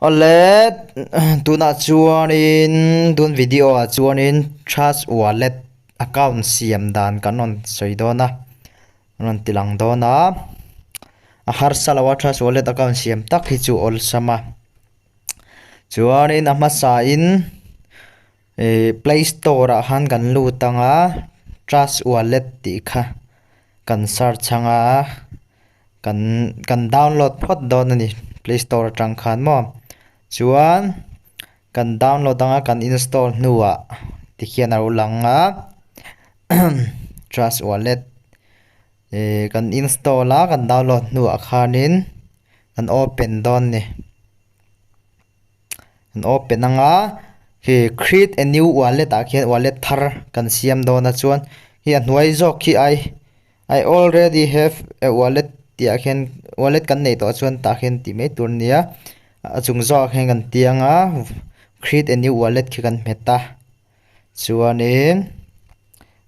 Olet tuna chuan in tun video a chuan in Trust Wallet account siam dan kanon soidona non tilang dona a har salawa Trust Wallet account siam tak hi chu ol sama chuan in amasa in Play Store a han kan lu tanga Trust Wallet ti kha kan search changa kan download phot don ani Play Store tang khan mo chuan kan download anga kan install nuwa tikhian aro langa Trust Wallet kan install a kan download nuwa khanin kan open don ni kan open anga hi create a new wallet a khian wallet thar kan siam dona chuan hi a hnuai zawk khi I already have a wallet ti a khian wallet kan nei to chuan ta khian ti mai tur nia chung zo khen kan tianga create a new wallet khi kan meta chuanin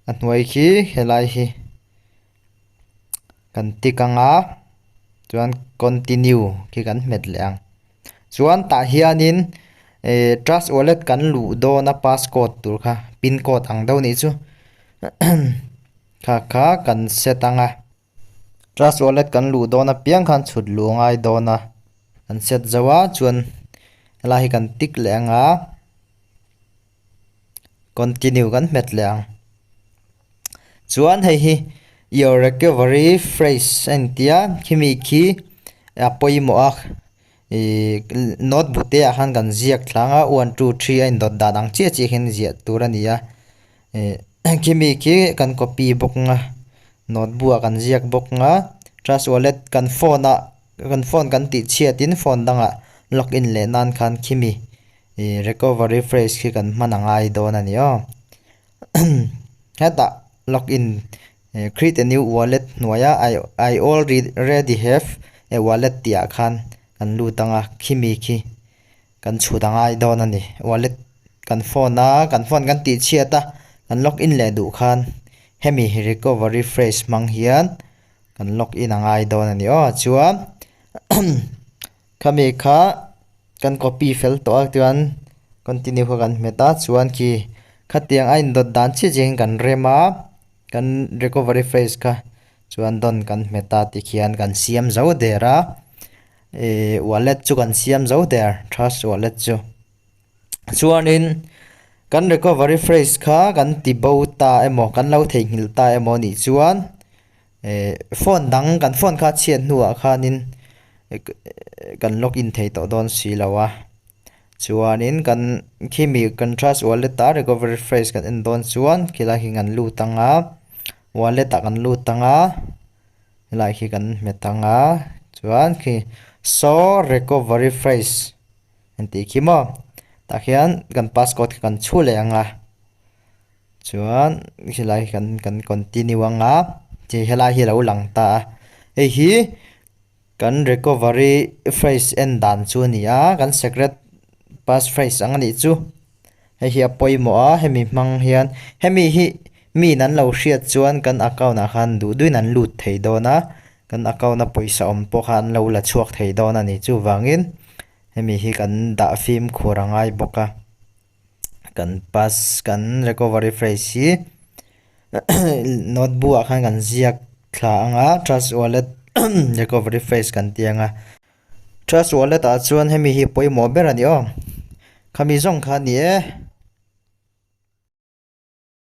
anwai khi helai hi kan tikanga chuan continue khi kan met leang chuan ta hianin Trust Wallet kan lu do na passcode tur kha pin code ang do ni chu kha kan setanga Trust Wallet kan lu do na piang khan chhut lu ngai do na kan set zawa chuan lai kan tik lenga continue kan met leang chuan hei hi your recovery phrase antia khimi khi apoimo a notebook te a han kan ziak thlanga 1 2 3 ain dot dadang che che hen zia turania khimi khi kan copy book nga notebook kan ziak book nga Trust Wallet kan phone kan ti chiatin phone danga login le nan khan khimi recovery phrase khi kan manangai don ani o hata login create a new wallet noya I already have a wallet tia khan kan lu tanga khimi khi kan chudangai don ani wallet kan phone kan ti chiata kan login le du khan hemi recovery phrase mang hian kan login angai don ani o chuan khami kha kan copy fel to chuan continue kan meta chuan ki khatiang ain dot dan chi jeng kan rema kan recovery phrase kha chuan don kan meta tikhian kan siam zo dera wallet chu kan siam zo der Trust Wallet chu chuan in kan recovery phrase kha kan ti bo ta emo kan lo thei ngil ta emo ni chuan phone dang kan phone kha chian nuwa khanin kan login thei to don si lawa chuanin kan khimi kan Trust Wallet ta recovery phrase kan en don chuan khila hi ngan lu tanga wallet ta kan lu tanga lai hi kan metanga chuan khi so recovery phrase anti khimo ta khian kan passcode kan chule anga chuan hilai kan continue anga che helai hi lo lang ta hi kan recovery phrase en dan chu nia kan secret passphrase angani chu hi apoimo a hemi mang hian hemi hi mi nan lo hriat chuan kan account a khan du duin an lut thei dona kan account na poisa om po khan lo la chuak thei dona ni chu wangin hemi hi kan da film khurangai boka kan pass kan recovery phrase hi notebook a khan kan ziak thla anga Trust Wallet recovery phrase kan tianga Trust Wallet a chuan hemi hi poimo ber ani o khami zong kha ni